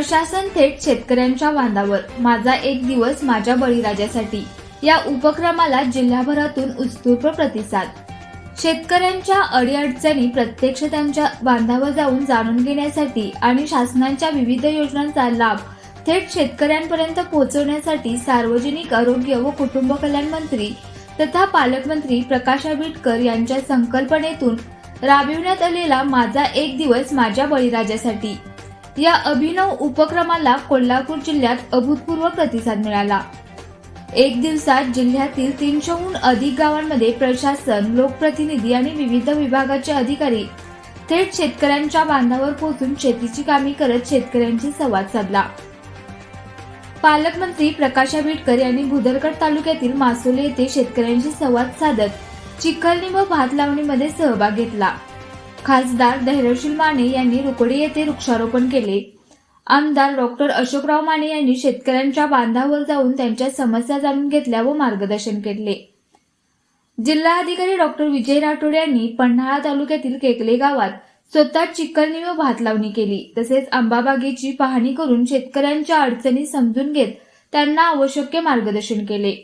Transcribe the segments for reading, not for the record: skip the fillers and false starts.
प्रशासन थेट शेतकऱ्यांच्या बांधावर, माझा एक दिवस माझ्या बळीराजासाठी या उपक्रमाला जिल्हाभरातून उत्स्फूर्त प्रतिसाद। शेतकऱ्यांच्या अडीअडचणी प्रत्यक्ष त्यांच्या बांधावर जाऊन जाणून घेण्यासाठी आणि शासनाच्या विविध योजनांचा लाभ थेट शेतकऱ्यांपर्यंत पोहोचवण्यासाठी सार्वजनिक आरोग्य व कुटुंब कल्याण मंत्री तथा पालकमंत्री प्रकाश आंबेडकर यांच्या संकल्पनेतून राबविण्यात आलेला माझा एक दिवस माझ्या बळीराजासाठी या अभिनव उपक्रमाला कोल्हापूर जिल्ह्यात अभूतपूर्व प्रतिसाद मिळाला। एक दिवसात जिल्ह्यातील 300हून अधिक गावांमध्ये प्रशासन, लोकप्रतिनिधी आणि विविध विभागाचे अधिकारी थेट शेतकऱ्यांच्या बांधावर पोहोचून शेतीची कामे करत शेतकऱ्यांशी संवाद साधला। पालकमंत्री प्रकाश आंबेडकर यांनी भुदरगड तालुक्यातील मासोले येथे शेतकऱ्यांशी संवाद साधत चिखलणी व भात लावणीमध्ये सहभाग घेतला। खासदार धैर्यशील माने यांनी रुकोडी येथे वृक्षारोपण केले। आमदार डॉक्टर अशोकराव माने यांनी शेतकऱ्यांच्या बांधावर जाऊन त्यांच्या समस्या जाणून घेतल्या व मार्गदर्शन केले। जिल्हाधिकारी डॉक्टर विजय राठोड यांनी पन्हाळा तालुक्यातील केकले गावात स्वतः चिखलणी व भात लावणी केली। तसेच आंबाबागेची पाहणी करून शेतकऱ्यांच्या अडचणी समजून घेत त्यांना आवश्यक मार्गदर्शन केले।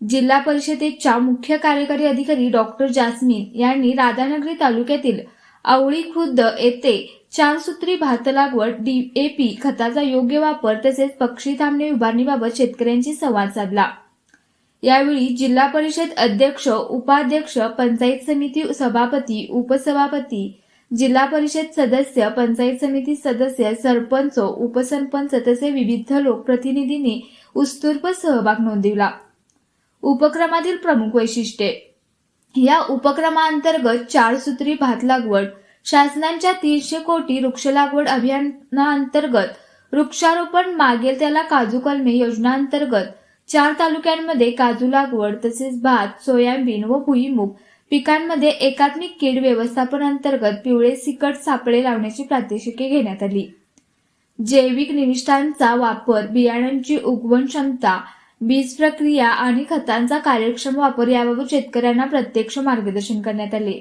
जिल्हा परिषदेच्या मुख्य कार्यकारी अधिकारी डॉक्टर जास्मिन यांनी राधानगरी तालुक्यातील आवळी खुर्द येथे 4 सूत्री भात लागवड, DAP खताचा योग्य वापर तसेच पक्षी थांबणे उभारणीबाबत शेतकऱ्यांशी संवाद साधला। यावेळी जिल्हा परिषद अध्यक्ष, उपाध्यक्ष, पंचायत समिती सभापती, उपसभापती, जिल्हा परिषद सदस्य, पंचायत समिती सदस्य, सरपंच, उपसरपंच तसे विविध लोकप्रतिनिधींनी उत्स्फूर्त सहभाग नोंदविला। उपक्रमातील प्रमुख वैशिष्ट्ये। या उपक्रमांतर्गत 4 सूत्री भात लागवड, शासनाच्या 300 कोटी वृक्ष लागवड अभियानांतर्गत वृक्षारोपण, मागेल त्याला काजू कलमे योजनांतर्गत 4 तालुक्यांमध्ये काजू लागवड तसेच भात, सोयाबीन व भुईमूग पिकांमध्ये एकात्मिक कीड व्यवस्थापन अंतर्गत पिवळे सिकट सापळे लावण्याची प्रात्यक्षिके घेण्यात आली। जैविक निविष्ठांचा वापर, बियाणांची उगवण क्षमता, बीज प्रक्रिया आणि खतांचा कार्यक्षम वापर याबाबत शेतकऱ्यांना प्रत्यक्ष मार्गदर्शन करण्यात आले।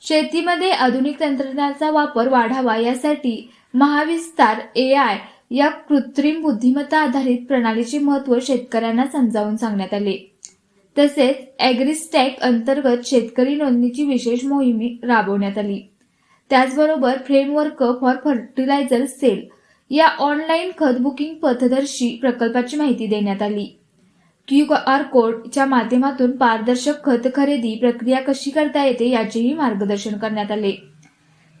शेतीमध्ये आधुनिक तंत्रज्ञानाचा वापर वाढावा यासाठी महाविस्तार AI या कृत्रिम बुद्धिमत्ता आधारित प्रणालीचे महत्त्व शेतकऱ्यांना समजावून सांगण्यात आले। तसेच ॲग्रिस्टॅक अंतर्गत शेतकरी नोंदणीची विशेष मोहीम राबवण्यात आली। त्याचबरोबर फ्रेमवर्क फॉर फर्टिलायझर सेल या ऑनलाईन खत बुकिंग पथदर्शी प्रकल्पाची माहिती देण्यात आली। QR कोडच्या माध्यमातून पारदर्शक खत खरेदी प्रक्रिया कशी करता येते याचेही मार्गदर्शन करण्यात आले।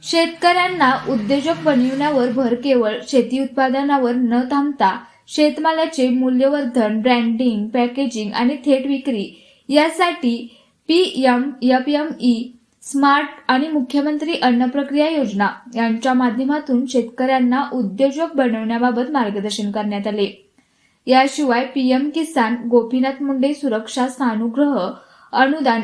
शेतकऱ्यांना उद्योजक बनविण्यावर भर केवळ शेती उत्पादनावर न थांबता शेतमालाचे मूल्यवर्धन, ब्रँडिंग, पॅकेजिंग आणि थेट विक्री यासाठी PMFME स्मार्ट आणि मुख्यमंत्री अन्न प्रक्रिया योजना यांच्या माध्यमातून शेतकऱ्यांना उद्योजक बनवण्याबाबत मार्गदर्शन करण्यात आले। याशिवाय PM किसान, गोपीनाथ मुंडे सुरक्षा सानुग्रह अनुदान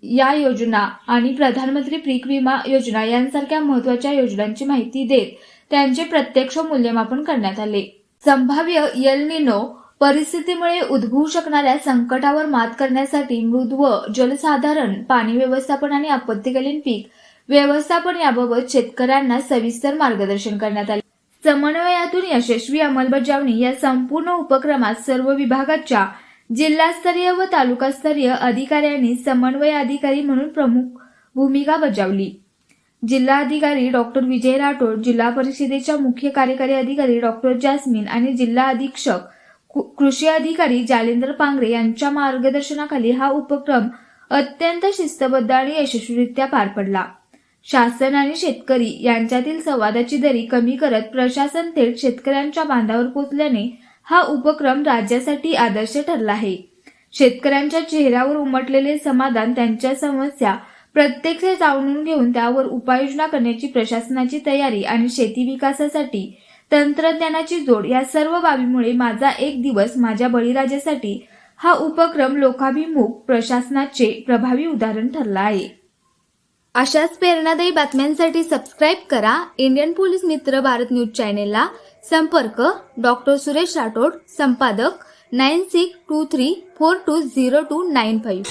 या योजना आणि प्रधानमंत्री पीक विमा योजना यांसारख्या महत्त्वाच्या योजनांची माहिती देत त्यांचे प्रत्यक्ष मूल्यमापन करण्यात आले। संभाव्य एल निनो परिस्थितीमुळे उद्भवू शकणाऱ्या संकटावर मात करण्यासाठी मृद व जलसाधारण पाणी व्यवस्थापन आणि आपत्कालीन पीक व्यवस्थापन याबाबत शेतकऱ्यांना सविस्तर मार्गदर्शन करण्यात आले। समन्वयातून यशस्वी अंमलबजावणी या संपूर्ण उपक्रमात सर्व विभागाच्या जिल्हास्तरीय व तालुकास्तरीय अधिकाऱ्यांनी समन्वय अधिकारी म्हणून प्रमुख भूमिका बजावली। जिल्हाधिकारी डॉक्टर विजय राठोड, जिल्हा परिषदेच्या मुख्य कार्यकारी अधिकारी डॉक्टर जास्मिन आणि जिल्हा अधीक्षक कृषी अधिकारी जालेंद्र पांगरे यांच्या मार्गदर्शनाखाली हा उपक्रम अत्यंत शिस्तबद्ध आणि यशस्वीरित्या पार पडला। शासन आणि शेतकरी यांच्यातील संवादाची दरी कमी करत प्रशासन थेट शेतकऱ्यांच्या बांधावर पोहोचल्याने हा उपक्रम राज्यासाठी आदर्श ठरला आहे। शेतकऱ्यांच्या चेहऱ्यावर उमटलेले समाधान, त्यांच्या समस्या प्रत्यक्ष जाणून घेऊन त्यावर उपाययोजना करण्याची प्रशासनाची तयारी आणि शेती विकासासाठी तंत्रज्ञानाची जोड या सर्व बाबींमुळे माझा एक दिवस माझ्या बळीराजासाठी हा उपक्रम लोकाभिमुख प्रशासनाचे प्रभावी उदाहरण ठरला आहे। अशाच प्रेरणादायी बातम्यांसाठी सबस्क्राईब करा इंडियन पोलीस मित्र भारत न्यूज चॅनेलला। संपर्क डॉक्टर सुरेश राठोड, संपादक 9623420295।